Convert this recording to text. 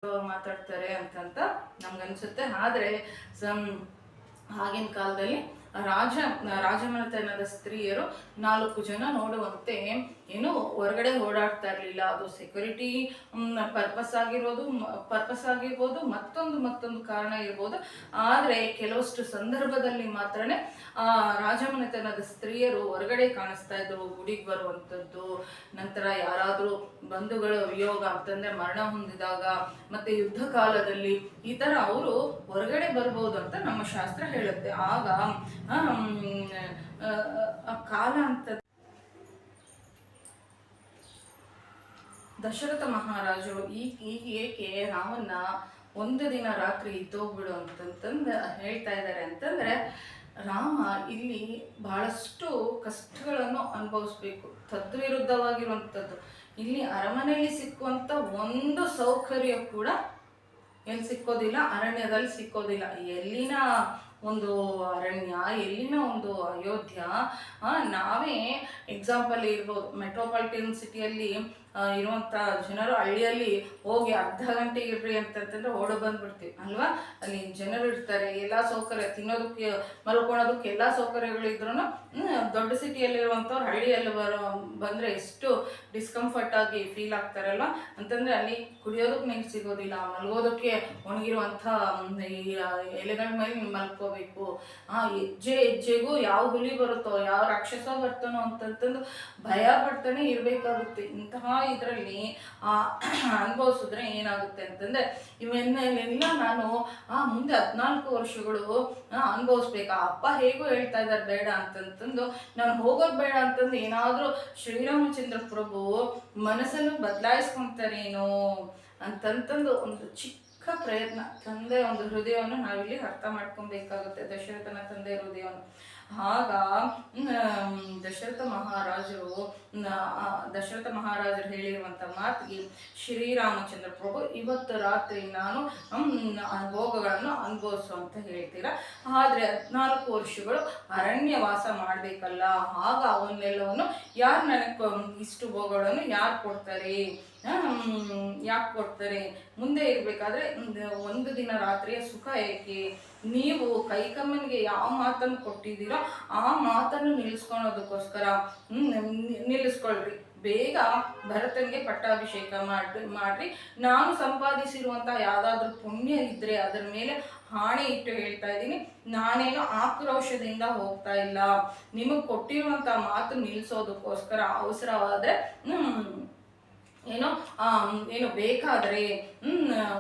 ಮಾತಾಡ್ತಾರೆ ಅಂತಂತ ನಮ್ಗನ್ಸುತ್ತೆ. ಆದರೆ ಆಗಿನ ಕಾಲದಲ್ಲಿ ರಾಜಮನೆತನದ ಸ್ತ್ರೀಯರು 4 ಜನ ನೋಡುವಂತೆ ಏನು ಹೊರಗಡೆ ಓಡಾಡ್ತಾ ಇರಲಿಲ್ಲ. ಅದು ಸೆಕ್ಯೂರಿಟಿ ಪರ್ಪಸ್ ಆಗಿರ್ಬೋದು, ಮತ್ತೊಂದು ಕಾರಣ ಇರ್ಬೋದು. ಆದರೆ ಕೆಲವಷ್ಟು ಸಂದರ್ಭದಲ್ಲಿ ಮಾತ್ರನೇ ರಾಜಮನೆತನದ ಸ್ತ್ರೀಯರು ಹೊರಗಡೆ ಕಾಣಿಸ್ತಾ ಇದ್ರು, ಗುಡಿಗೆ ಬರುವಂಥದ್ದು. ನಂತರ ಯಾರಾದರೂ ಬಂಧುಗಳ ವಿಯೋಗ ಅಂತಂದ್ರೆ ಮರಣ ಹೊಂದಿದಾಗ, ಮತ್ತೆ ಯುದ್ಧ ಕಾಲದಲ್ಲಿ ಈ ತರ ಅವರು ಹೊರಗಡೆ ಬರ್ಬೋದು ಅಂತ ನಮ್ಮ ಶಾಸ್ತ್ರ ಹೇಳುತ್ತೆ. ಆಗ ಕಾಲ ಅಂತ ದಶರಥ ಮಹಾರಾಜರು ಈಗ ಏಕೆ ರಾಮನ್ನ ಒಂದು ದಿನ ರಾತ್ರಿ ಇದ್ದೋಗ್ಬಿಡು ಅಂತಂತಂದು ಹೇಳ್ತಾ ಇದ್ದಾರೆ ಅಂತಂದ್ರೆ, ರಾಮ ಇಲ್ಲಿ ಬಹಳಷ್ಟು ಕಷ್ಟಗಳನ್ನು ಅನುಭವಿಸ್ಬೇಕು. ತದ್ವಿರುದ್ಧವಾಗಿರುವಂಥದ್ದು ಇಲ್ಲಿ ಅರಮನೆಯಲ್ಲಿ ಸಿಕ್ಕುವಂಥ ಒಂದು ಸೌಕರ್ಯ ಕೂಡ ಎಲ್ಲಿ ಸಿಕ್ಕೋದಿಲ್ಲ, ಅರಣ್ಯದಲ್ಲಿ ಸಿಕ್ಕೋದಿಲ್ಲ. ಎಲ್ಲಿನ ಒಂದು ಅರಣ್ಯ, ಎಲ್ಲಿನ ಒಂದು ಅಯೋಧ್ಯ, ನಾವೇ ಎಕ್ಸಾಂಪಲ್ ಇರ್ಬೋದು. ಮೆಟ್ರೋಪಾಲಿಟನ್ ಸಿಟಿಯಲ್ಲಿ ಇರುವಂಥ ಜನರು ಹಳ್ಳಿಯಲ್ಲಿ ಹೋಗಿ ಅರ್ಧ ಗಂಟೆ ಇರ್ರಿ ಅಂತಂತಂದ್ರೆ ಓಡ ಬಂದ್ಬಿಡ್ತೀವಿ ಅಲ್ವಾ. ಅಲ್ಲಿ ಜನರು ಇರ್ತಾರೆ, ಎಲ್ಲ ಸೌಕರ್ಯ, ತಿನ್ನೋದಕ್ಕೆ ಮಲ್ಕೊಳೋದಕ್ಕೆ ಎಲ್ಲ ಸೌಕರ್ಯಗಳಿದ್ರು ದೊಡ್ಡ ಸಿಟಿಯಲ್ಲಿರುವಂಥವ್ರು ಹಳ್ಳಿಯಲ್ಲಿ ಬಂದರೆ ಎಷ್ಟು ಡಿಸ್ಕಂಫರ್ಟ್ ಆಗಿ ಫೀಲ್ ಆಗ್ತಾರಲ್ವ. ಅಂತಂದರೆ ಅಲ್ಲಿ ಕುಡಿಯೋದಕ್ಕೆ ನೀರು ಸಿಗೋದಿಲ್ಲ, ಮಲ್ಗೋದಕ್ಕೆ ಒಣಗಿರುವಂಥ ಎಲೆಗಳ ಮೇಲೆ ಮಲ್ಕೋಬೇಕು. ಹೆಜ್ಜೆಗೂ ಯಾವ ಹುಲಿ ಬರುತ್ತೋ, ಯಾವ ರಾಕ್ಷಸ ಬರ್ತಾನೋ ಅಂತಂತಂದು ಭಯ ಪಡ್ತಾನೆ ಇರಬೇಕಾಗುತ್ತೆ. ಇಂತಹ ಇದರಲ್ಲಿ ಅನುಭವಿಸಿದ್ರೆ ಏನಾಗುತ್ತೆ ಅಂತಂದ್ರೆ, ಇವನ್ನೆಲ್ಲ ನಾನು ಮುಂದೆ 14 ವರ್ಷಗಳು ಅನುಭವಿಸ್ಬೇಕಾ. ಅಪ್ಪ ಹೇಗೂ ಹೇಳ್ತಾ ಇದ್ದಾರೆ ಬೇಡ ಅಂತಂತಂದು, ನಾನು ಹೋಗೋದು ಬೇಡ ಅಂತಂದು ಏನಾದರೂ ಶ್ರೀರಾಮಚಂದ್ರ ಪ್ರಭು ಮನಸ್ಸನ್ನು ಬದಲಾಯಿಸ್ಕೊಂತಾರೇನೋ ಅಂತಂತಂದು ಒಂದು ಚಿಕ್ಕ ಪ್ರಯತ್ನ, ತಂದೆ ಒಂದು ಹೃದಯವನ್ನು ನಾವಿಲ್ಲಿ ಅರ್ಥ ಮಾಡ್ಕೊಬೇಕಾಗುತ್ತೆ, ದಶರಥನ ತಂದೆ ಹೃದಯವನ್ನು. ಆಗ ದಶರಥ ಮಹಾರಾಜರು ಹೇಳಿರುವಂಥ ಮಾತಿಗೆ ಶ್ರೀರಾಮಚಂದ್ರ ಪ್ರಭು ಇವತ್ತು ರಾತ್ರಿ ನಾನು ಭೋಗಗಳನ್ನು ಅನುಭವಿಸು ಅಂತ ಹೇಳ್ತೀರಾ. ಆದರೆ 14 ವರ್ಷಗಳು ಅರಣ್ಯವಾಸ ಮಾಡಬೇಕಲ್ಲ, ಆಗ ಅವನ್ನೆಲ್ಲವನ್ನು ಯಾರು ನನಗೆ ಇಷ್ಟು ಭೋಗಗಳನ್ನು ಯಾರು ಕೊಡ್ತಾರೆ, ಯಾಕೆ ಕೊಡ್ತಾರೆ? ಮುಂದೆ ಇರಬೇಕಾದ್ರೆ ಒಂದು ದಿನ ರಾತ್ರಿಯ ಸುಖ ಏಕೆ? ನೀವು ಕೈಕಮ್ಮನಿಗೆ ಯಾವ ಮಾತನ್ನು ಕೊಟ್ಟಿದ್ದೀರೋ ಆ ಮಾತನ್ನು ನಿಲ್ಲಿಸ್ಕೊಳೋದಕ್ಕೋಸ್ಕರ ನಿಲ್ಲಿಸ್ಕೊಳ್ರಿ. ಬೇಗ ಭರತನಿಗೆ ಪಟ್ಟಾಭಿಷೇಕ ಮಾಡ್ರಿ. ನಾನು ಸಂಪಾದಿಸಿರುವಂಥ ಯಾವುದಾದ್ರೂ ಪುಣ್ಯ ಇದ್ದರೆ ಅದರ ಮೇಲೆ ಹಾಣೆ ಇಟ್ಟು ಹೇಳ್ತಾ ಇದ್ದೀನಿ, ನಾನೇನು ಆಕ್ರೋಶದಿಂದ ಹೋಗ್ತಾ ಇಲ್ಲ. ನಿಮಗೆ ಕೊಟ್ಟಿರುವಂಥ ಮಾತು ನಿಲ್ಲಿಸೋದಕ್ಕೋಸ್ಕರ ಅವಸರವಾದರೆ ಏನು ಬೇಕಾದರೆ